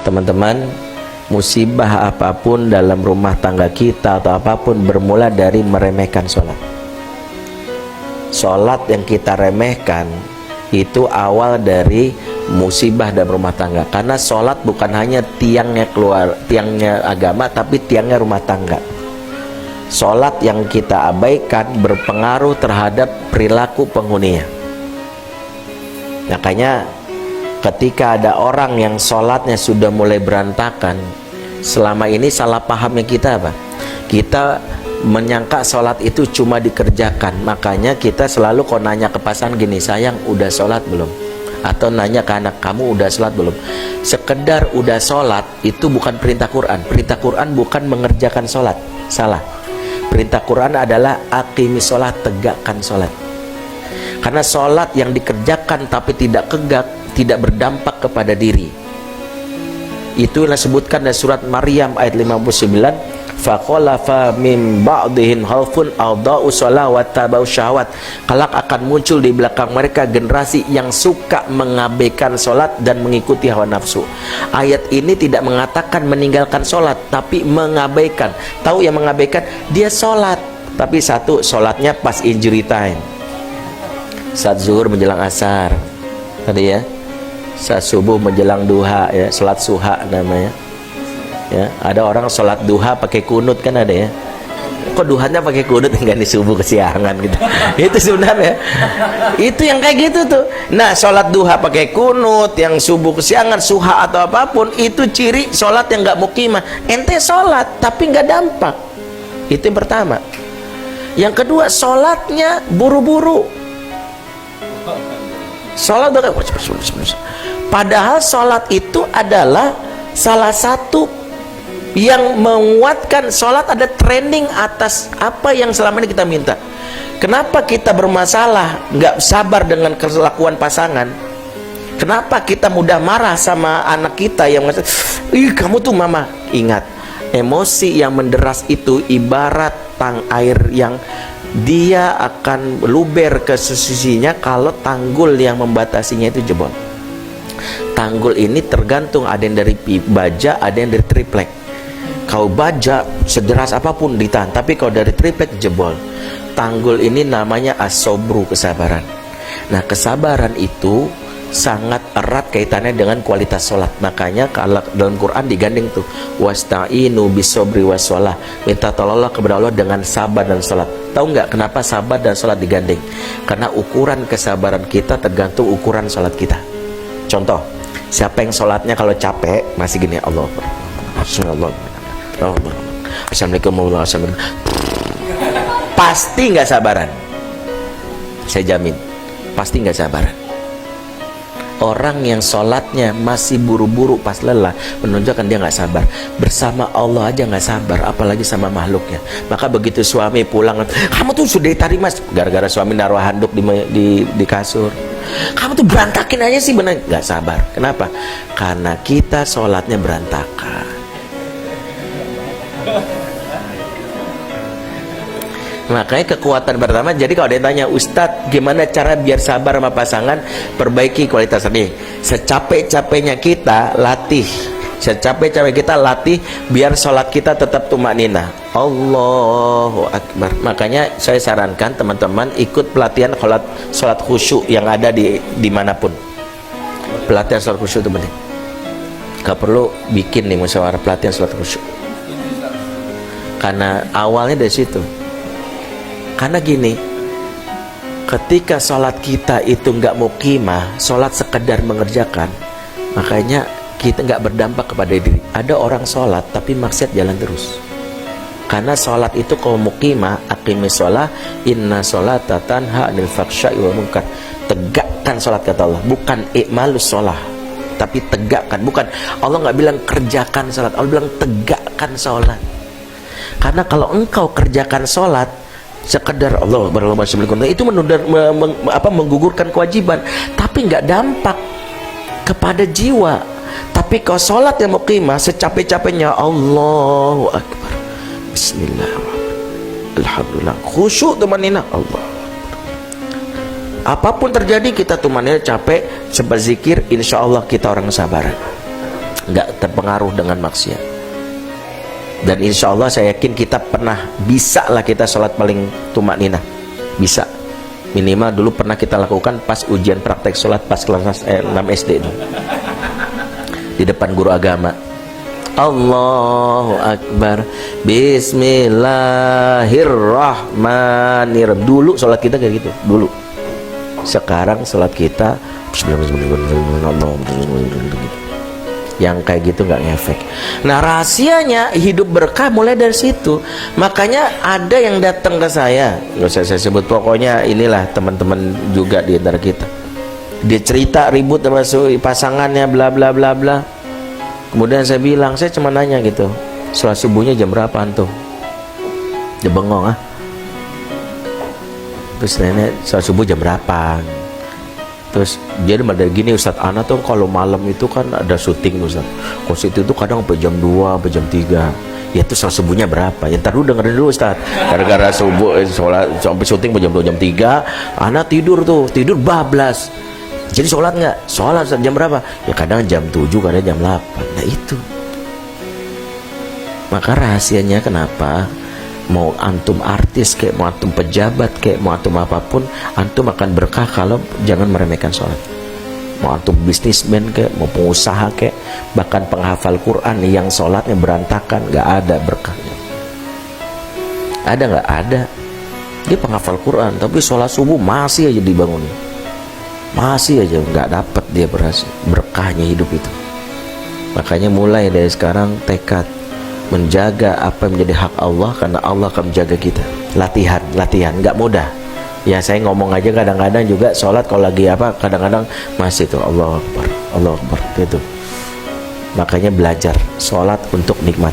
Teman-teman, musibah apapun dalam rumah tangga kita atau apapun bermula dari meremehkan sholat. Sholat yang kita remehkan itu awal dari musibah dalam rumah tangga. Karena sholat bukan hanya tiangnya agama, tapi tiangnya rumah tangga. Sholat yang kita abaikan berpengaruh terhadap perilaku penghuninya. Makanya ketika ada orang yang sholatnya sudah mulai berantakan, selama ini salah pahamnya kita apa? Kita menyangka sholat itu cuma dikerjakan. Makanya kita selalu kalau nanya ke pasangan gini, sayang udah sholat belum? Atau nanya ke anak, kamu udah sholat belum? Sekedar udah sholat itu bukan perintah Quran. Perintah Quran bukan mengerjakan sholat. Salah. Perintah Quran adalah aqimis sholat, tegakkan sholat. Karena sholat yang dikerjakan tapi tidak tegak, tidak berdampak kepada diri. Itu yang disebutkan dalam surat Maryam ayat 59. Faqalafa min ba'dihim khalfun awda'u shalah wa tabau syahwat. Kelak akan muncul di belakang mereka generasi yang suka mengabaikan sholat dan mengikuti hawa nafsu. Ayat ini tidak mengatakan meninggalkan sholat, tapi mengabaikan. Tahu yang mengabaikan? Dia sholat, tapi satu, sholatnya pas injury time, saat zuhur menjelang asar tadi ya, saat subuh menjelang duha ya, sholat suha namanya ya. Ada orang sholat duha pakai kunut kan ada ya. Kok duhanya pakai kunut enggak di subuh kesiangan gitu. Itu sebenarnya itu yang kayak gitu tuh. Nah, sholat duha pakai kunut, yang subuh kesiangan, suha atau apapun, itu ciri sholat yang enggak mukimah. Ente sholat tapi enggak dampak. Itu yang pertama. Yang kedua, sholatnya buru-buru. Sholat padahal sholat itu adalah salah satu yang menguatkan. Sholat ada training atas apa yang selama ini kita minta. Kenapa kita bermasalah, nggak sabar dengan kelakuan pasangan? Kenapa kita mudah marah sama anak kita yang mengatakan, ih kamu tuh mama? Ingat, emosi yang menderas itu ibarat tang air yang dia akan luber ke sisinya kalau tanggul yang membatasinya itu jebol. Tanggul ini tergantung, ada yang dari baja, ada yang dari triplek. Kalau baja sederas apapun ditahan, tapi kalau dari triplek jebol. Tanggul ini namanya as-sobru, kesabaran. Nah, kesabaran itu sangat erat kaitannya dengan kualitas sholat. Makanya kalau dalam Quran digandeng tuh, wasta'inu bisobri wassalah, minta tolonglah kepada Allah dengan sabar dan sholat. Tahu nggak kenapa sabar dan sholat digandeng? Karena ukuran kesabaran kita tergantung ukuran sholat kita. Contoh, siapa yang sholatnya kalau capek masih gini, Allah Assalamualaikum warahmatullahi wabarakatuh, pasti nggak sabaran. Saya jamin, pasti nggak sabaran. Orang yang sholatnya masih buru-buru pas lelah menunjukkan dia nggak sabar. Bersama Allah aja nggak sabar, apalagi sama makhluknya. Maka begitu suami pulang, kamu tuh sudah ditarik mas, gara-gara suami naruh handuk di kasur. Kamu tuh berantakin aja sih, benar nggak sabar. Kenapa? Karena kita sholatnya berantakan. Makanya kekuatan pertama, jadi kalau dia tanya, Ustadz gimana cara biar sabar sama pasangan, perbaiki kualitas ini. Secapek-capeknya kita latih, secapek-capek kita latih biar sholat kita tetap tumakninah. Allahu Akbar. Makanya saya sarankan teman-teman ikut pelatihan sholat khusyuk yang ada di manapun. Pelatihan sholat khusyuk itu penting. Gak perlu bikin nih musyawarah pelatihan sholat khusyuk, karena awalnya dari situ. Karena gini, ketika sholat kita itu nggak mukimah, sholat sekedar mengerjakan, makanya kita nggak berdampak kepada diri. Ada orang sholat tapi maksiat jalan terus. Karena sholat itu kalau mukimah, aqimis sholah, inna sholata tanha anil fahsya'i wal munkar. Tegakkan sholat kata Allah, bukan i'malus sholah, tapi tegakkan. Bukan, Allah nggak bilang kerjakan sholat, Allah bilang tegakkan sholat. Karena kalau engkau kerjakan sholat sekedar Allah berlomba sebelum itu menggugurkan kewajiban, tapi nggak dampak kepada jiwa. Tapi kalau sholat yang mukimah, secapek-capeknya Allahu Akbar, Bismillahirrahmanirrahim, Alhamdulillah, khusyuk tumanina, Allah. Apapun terjadi kita tumanina, capek, sempat zikir, insya Allah kita orang sabaran. nggak terpengaruh dengan maksiat. Dan insya Allah saya yakin kita pernah bisa lah kita sholat paling tumak ninah, bisa. Minimal dulu pernah kita lakukan pas ujian praktek sholat pas kelas 6 SD itu, di depan guru agama. Allahu Akbar, Bismillahirrahmanirrahim. Dulu sholat kita kayak gitu dulu. Sekarang sholat kita yang kayak gitu nggak ngefek. Nah, rahasianya hidup berkah mulai dari situ. Makanya ada yang datang ke saya, nggak usah saya sebut, pokoknya inilah teman-teman juga di antara kita. Dia cerita ribut sama pasangannya, bla bla bla bla. Kemudian saya bilang, saya cuma nanya gitu, sholat subuhnya jam berapa antum? Dia bengong, ah. Terus nenek, sholat subuh jam berapa? Terus dia dari gini, Ustadz, Ana tuh kalau malam itu kan ada syuting Ustadz. Kalau syuting itu kadang sampai jam 2, sampai jam 3. Ya itu sholat subuhnya berapa? Ya ntar dulu dengerin dulu Ustadz. Gara-gara subuh, sholat sampai syuting jam 2, jam 3, Ana tidur bablas. Jadi sholat nggak? Sholat Ustadz, jam berapa? Ya kadang jam 7, kadang jam 8. Nah itu. Maka rahasianya kenapa? Mau antum artis kayak, mau antum pejabat kayak, mau antum apapun, antum akan berkah kalau jangan meremehkan sholat. Mau antum bisnismen kayak, mau pengusaha kayak, bahkan penghafal Quran yang sholatnya berantakan, nggak ada berkahnya. Ada nggak? Ada. Dia penghafal Quran tapi sholat subuh masih aja dibangunin, masih aja nggak dapat dia berhasil berkahnya hidup itu. Makanya mulai dari sekarang tekad menjaga apa yang menjadi hak Allah, karena Allah akan menjaga kita. Latihan nggak mudah ya. Saya ngomong aja kadang-kadang juga sholat kalau lagi apa, kadang-kadang masih tuh Allah Akbar itu. Makanya belajar sholat untuk nikmat.